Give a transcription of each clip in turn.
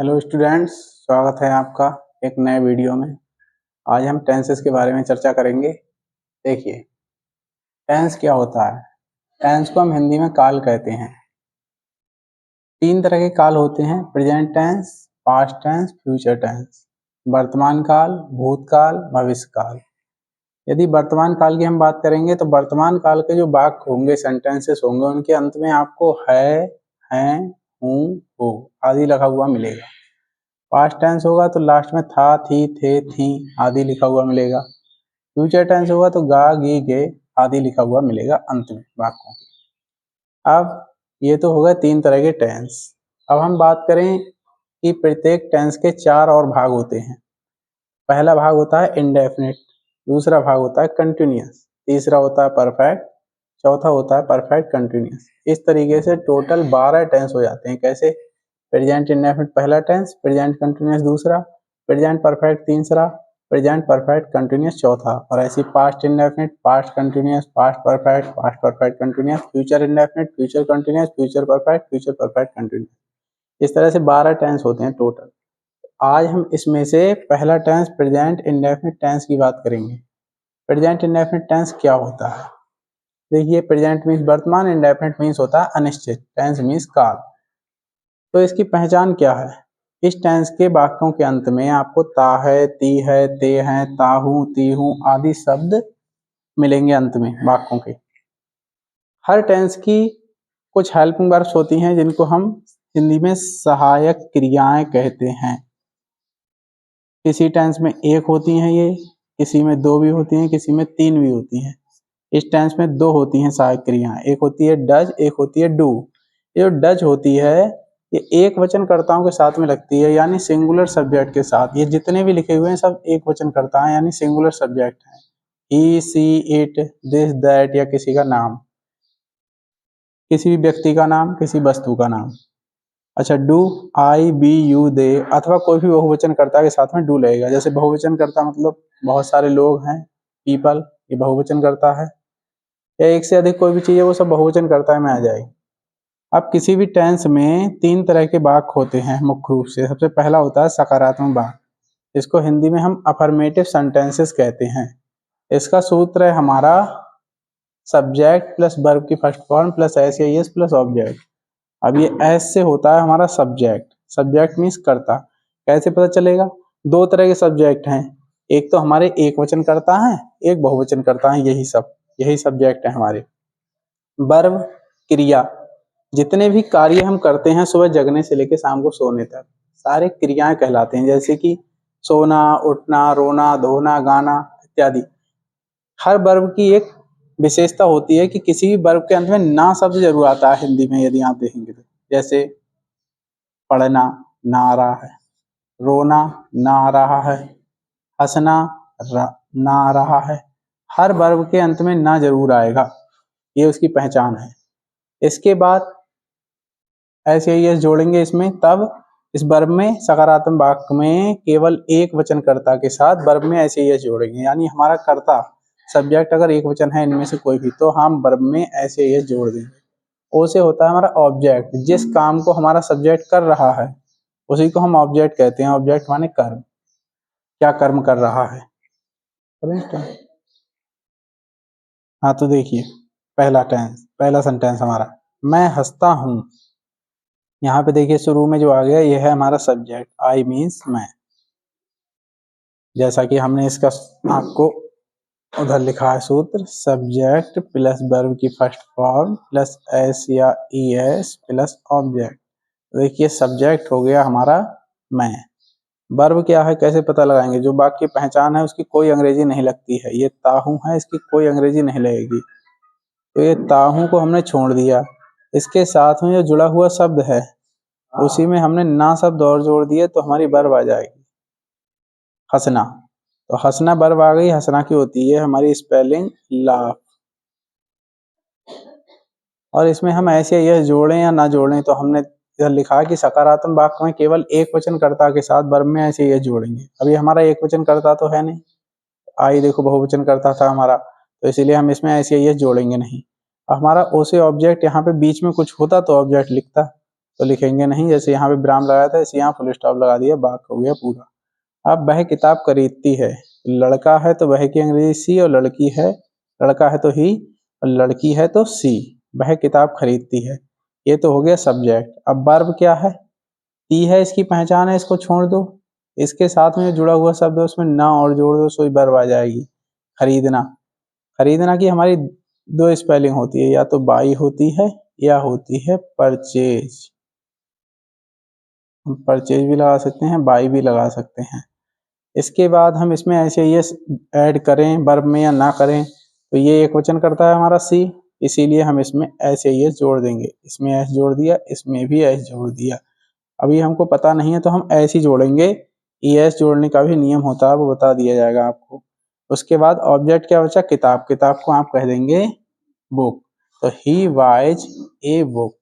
Hello students, स्वागत है आपका एक नए वीडियो में। आज हम टेंसेस के बारे में चर्चा करेंगे। देखिए, टेंस क्या होता है। टेंस को हम हिंदी में काल कहते हैं। तीन तरह के काल होते हैं: present tense, past tense, future tense. वर्तमान काल, भूतकाल, भविष्य काल। यदि वर्तमान काल की हम बात करेंगे तो वर्तमान काल के जो वाक्य होंगे, सेंटेंसेस होंगे, उनके अंत में आपको है, हैं, हूँ, हो आदि लगा हुआ मिलेगा। पास्ट टेंस होगा तो लास्ट में था, थी, थे, थी आदि लिखा हुआ मिलेगा। फ्यूचर टेंस होगा तो गा, गी, गे आदि लिखा हुआ मिलेगा अंत में वाक्यों के। अब ये तो हो गए तीन तरह के टेंस। अब हम बात करें कि प्रत्येक टेंस के चार और भाग होते हैं। पहला भाग होता है इंडेफिनिट, दूसरा भाग होता है कंटिन्यूअस, तीसरा होता है परफेक्ट, चौथा होता है परफेक्ट कंटिन्यूअस। इस तरीके से टोटल 12 टेंस हो जाते हैं। कैसे? प्रेजेंट इंडेफिनिट पहला टेंस, प्रेजेंट कंटिन्यूअस दूसरा, प्रेजेंट परफेक्ट तीसरा, प्रेजेंट परफेक्ट कंटिन्यूअस चौथा, और ऐसी past indefinite, past continuous, past perfect continuous, future indefinite, future continuous, future perfect continuous. इस तरह से 12 टेंस होते हैं टोटल। आज हम इसमें से पहला टेंस प्रेजेंट इंडेफिनिट टेंस की बात करेंगे। प्रेजेंट इंडेफिनिट टेंस क्या होता है? देखिए, प्रेजेंट मीन्स वर्तमान, इंडेफिनिट मीन्स होता है अनिश्चित, टेंस मीन्स काल। तो इसकी पहचान क्या है? इस टेंस के वाक्यों के अंत में आपको ता है, ती है, ते हैं, ताहू, तीहू आदि शब्द मिलेंगे अंत में वाक्यों के। हर टेंस की कुछ हेल्पिंग वर्ब्स होती हैं जिनको हम हिंदी में सहायक क्रियाएं कहते हैं। किसी टेंस में एक होती हैं ये, किसी में दो भी होती हैं, किसी में तीन भी होती हैं। इस टेंस में दो होती हैं सहायक क्रियाएं, एक होती है डज, एक होती है डू। ये जो डज होती है ये एक वचन कर्ताओं के साथ में लगती है, यानी सिंगुलर सब्जेक्ट के साथ। ये जितने भी लिखे हुए हैं सब एक वचन कर्ता है, यानी सिंगुलर सब्जेक्ट है। ही, सी, इट, दिस, दैट या किसी का नाम, किसी भी व्यक्ति का नाम, किसी वस्तु का नाम। अच्छा, डू, आई, बी, यू, दे अथवा कोई भी बहुवचन कर्ता के साथ में डू लगेगा। जैसे बहुवचन कर्ता मतलब बहुत सारे लोग हैं, पीपल, ये बहुवचन कर्ता है, या एक से अधिक कोई भी चीज है वो सब बहुवचन कर्ता में आ जाएगी। अब किसी भी टेंस में तीन तरह के वाक्य होते हैं मुख्य रूप से। सबसे पहला होता है सकारात्मक वाक्य, इसको हिंदी में हम अफर्मेटिव सेंटेंसेस कहते हैं। इसका सूत्र है हमारा सब्जेक्ट प्लस वर्ब की फर्स्ट फॉर्म प्लस एस या एस प्लस ऑब्जेक्ट। अब ये एस से होता है हमारा सब्जेक्ट, सब्जेक्ट मीन्स कर्ता। कैसे पता चलेगा? दो तरह के सब्जेक्ट हैं, एक तो हमारे एक वचन करता है, एक बहुवचन करता है, यही सब्जेक्ट है हमारे। वर्ब, क्रिया, जितने भी कार्य हम करते हैं सुबह जगने से लेकर शाम को सोने तक, सारे क्रियाएं कहलाते हैं। जैसे कि सोना, उठना, रोना, धोना, गाना इत्यादि। हर वर्ब की एक विशेषता होती है कि किसी भी वर्ब के अंत में ना शब्द जरूर आता है हिंदी में, यदि आप देखेंगे तो। जैसे पढ़ना, ना आ रहा है, रोना, ना आ रहा है, हंसना, ना आ रहा है। हर वर्ब के अंत में ना जरूर आएगा, ये उसकी पहचान है। इसके बाद ऐसे ही जोड़ेंगे इसमें, तब इस वर्ब में सकारात्मक वाक्य में केवल एक वचन कर्ता के साथ वर्ब में ऐसे ही जोड़ेंगे, यानी हमारा कर्ता सब्जेक्ट अगर एक वचन है इनमें से कोई भी तो हम वर्ब में ऐसे ही जोड़ देंगे। ओ से होता है हमारा ऑब्जेक्ट, जिस काम को हमारा सब्जेक्ट कर रहा है उसी को हम ऑब्जेक्ट कहते हैं। ऑब्जेक्ट माने कर्म, क्या कर्म कर रहा है। हाँ, तो देखिए पहला सेंटेंस हमारा, मैं हंसता हूँ। यहाँ पे देखिए शुरू में जो आ गया ये है हमारा सब्जेक्ट, आई मीन्स मैं। जैसा कि हमने इसका आपको उधर लिखा है सूत्र, सब्जेक्ट प्लस वर्ब की फर्स्ट फॉर्म प्लस एस या ई एस प्लस ऑब्जेक्ट। देखिए सब्जेक्ट हो गया हमारा मैं। वर्ब क्या है, कैसे पता लगाएंगे? जो वाक्य की पहचान है उसकी कोई अंग्रेजी नहीं लगती है। ये ताहू है, इसकी कोई अंग्रेजी नहीं लगेगी, तो ये ताहू को हमने छोड़ दिया। इसके साथ में जो जुड़ा हुआ शब्द है उसी में हमने ना शब्द और जोड़ दिए तो हमारी वर्ब आ जाएगी हंसना। तो हंसना वर्ब आ गई, हंसना की होती है हमारी स्पेलिंग लाफ। और इसमें हम ऐसे यह जोड़ें या ना जोड़ें तो हमने इधर लिखा है कि सकारात्मक वाक्य में केवल एक वचन कर्ता के साथ वर्ब में ऐसे यह जोड़ेंगे। अभी हमारा एक वचन कर्ता तो है नहीं, आई देखो बहुवचन कर्ता था हमारा, तो इसीलिए हम इसमें ऐसे यह जोड़ेंगे नहीं। हमारा ओ से ऑब्जेक्ट यहाँ पे बीच में कुछ होता तो ऑब्जेक्ट लिखता, तो लिखेंगे नहीं, जैसे यहाँ पे विराम लगाया था इसे यहाँ फुल स्टॉप लगा दिया, वाक्य हो गया पूरा। अब वह किताब खरीदती है, लड़का है तो वह की अंग्रेजी सी, और लड़की है, लड़का है तो ही और लड़की है तो सी। वह किताब खरीदती है, ये तो हो गया सब्जेक्ट। अब वर्ब क्या है, ती है इसकी पहचान है, इसको छोड़ दो, इसके साथ में जुड़ा हुआ शब्द है उसमें ना और जोड़ दो, सो वर्ब आ जाएगी। खरीदना, खरीदना की हमारी दो स्पेलिंग होती है, या तो बाई होती है या होती है परचेज। हम परचेज भी लगा सकते हैं, बाई भी लगा सकते हैं। इसके बाद हम इसमें ऐसे ये ऐड करें वर्ब में या ना करें, तो ये एक वचन करता है हमारा सी, इसीलिए हम इसमें ऐसे ये जोड़ देंगे। इसमें एस जोड़ दिया, इसमें भी एस जोड़ दिया। अभी हमको पता नहीं है तो हम ऐसे ही जोड़ेंगे। ई एस जोड़ने का भी नियम होता है, वो बता दिया जाएगा आपको। उसके बाद ऑब्जेक्ट क्या बचा, किताब। किताब को आप कह देंगे बुक। तो he buys a book,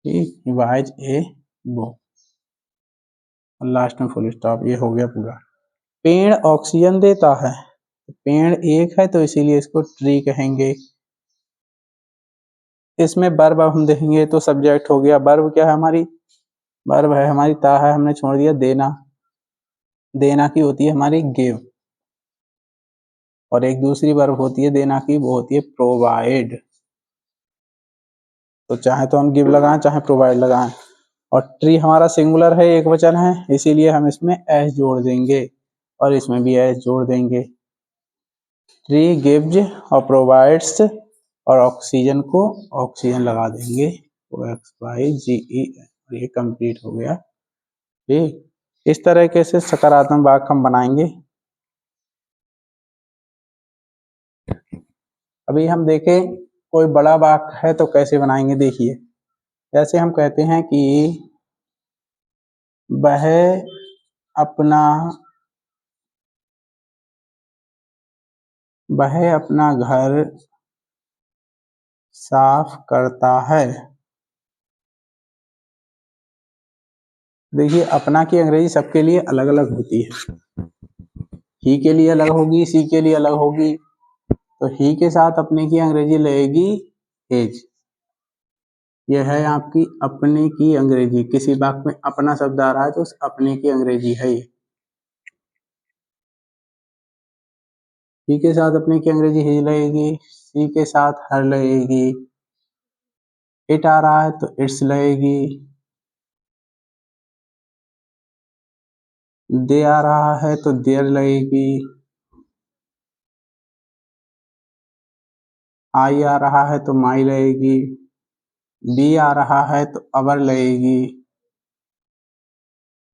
he buys a book, और लास्ट में फुल स्टॉप। ये हो गया पूरा। पेड़ ऑक्सीजन देता है, पेड़ एक है तो इसीलिए इसको ट्री कहेंगे। इसमें वर्ब हम देखेंगे तो सब्जेक्ट हो गया। वर्ब क्या है हमारी, वर्ब है हमारी ता है, हमने छोड़ दिया देना। देना की होती है हमारी गिव, और एक दूसरी वर्ब होती है देना की, वो होती है प्रोवाइड। तो चाहे तो हम गिव लगाएं चाहे प्रोवाइड लगाएं। और ट्री हमारा सिंगुलर है, एक वचन है, इसीलिए हम इसमें एस जोड़ देंगे और इसमें भी एस जोड़ देंगे। ट्री गिव्स और प्रोवाइड्स, और ऑक्सीजन को ऑक्सीजन लगा देंगे, OXYGE। ये कंप्लीट हो गया। ठीक, इस तरीके से सकारात्मक वाक्य हम बनाएंगे। अभी हम देखें कोई बड़ा वाक्य है तो कैसे बनाएंगे। देखिए, जैसे हम कहते हैं कि वह अपना घर साफ करता है। देखिए, अपना की अंग्रेजी सबके लिए अलग अलग होती है। ही के लिए अलग होगी, सी के लिए अलग होगी। तो ही के साथ अपने की अंग्रेजी लगेगी हिज। यह है आपकी अपने की अंग्रेजी। किसी वाक्य में अपना शब्द आ रहा है तो उस अपने की अंग्रेजी है ये। ही के साथ अपने की अंग्रेजी हिज लगेगी, सी के साथ हर लगेगी, इट आ रहा है तो इट्स लगेगी, दे आ रहा है तो देयर लगेगी, आई आ रहा है तो माई लगेगी, बी आ रहा है तो अवर लगेगी,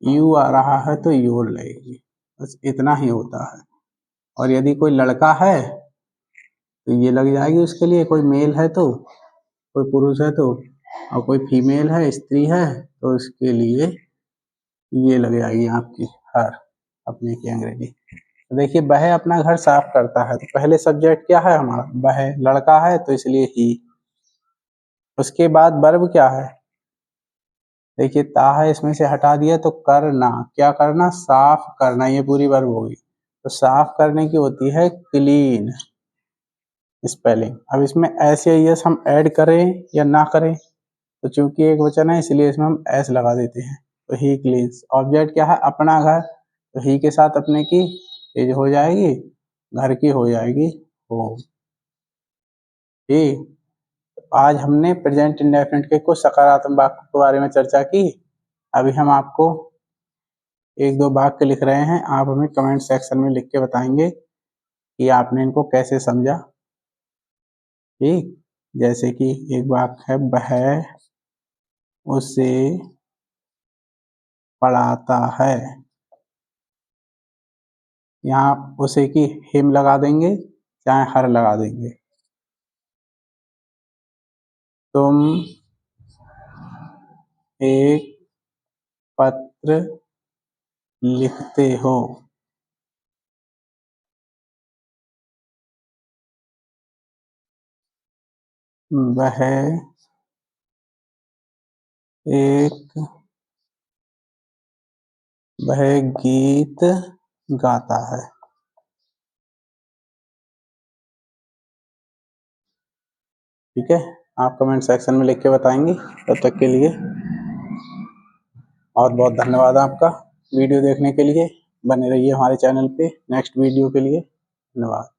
यू आ रहा है तो योर लगेगी। बस इतना ही होता है। और यदि कोई लड़का है तो ये लग जाएगी उसके लिए, कोई मेल है तो, कोई पुरुष है तो, और कोई फीमेल है स्त्री है तो उसके लिए ये लग जाएगी आपकी हर, अपने की अंग्रेजी। तो देखिए, वह अपना घर साफ करता है, तो पहले सब्जेक्ट क्या है हमारा, वह। लड़का है तो इसलिए ही। उसके बाद वर्ब क्या है, देखिए ता है, इसमें से हटा दिया तो करना। क्या करना, साफ करना, ये पूरी वर्ब होगी। तो साफ करने की होती है क्लीन स्पेलिंग। अब इसमें एस या यस हम ऐड करें या ना करें, तो चूंकि एक वचन है इसलिए इसमें हम एस लगा देते हैं। तो ही क्लीन्स। ऑब्जेक्ट क्या है, अपना घर, तो ही के साथ अपने की ये हो जाएगी, घर की हो जाएगी होम। ठीक, आज हमने प्रेजेंट इंडेफिनिट के कुछ सकारात्मक वाक्यों के बारे में चर्चा की। अभी हम आपको एक दो वाक्य लिख रहे हैं, आप हमें कमेंट सेक्शन में लिख के बताएंगे कि आपने इनको कैसे समझा। ठीक, जैसे कि एक वाक्य है, वह उसे पढ़ाता है। यहाँ उसे की हिम लगा देंगे चाहे हर लगा देंगे। तुम एक पत्र लिखते हो। वह एक गीत गाता है। ठीक है। आप कमेंट सेक्शन में लिख के बताएंगे। तब तक के लिए बहुत बहुत धन्यवाद आपका वीडियो देखने के लिए। बने रहिए हमारे चैनल पे नेक्स्ट वीडियो के लिए। धन्यवाद।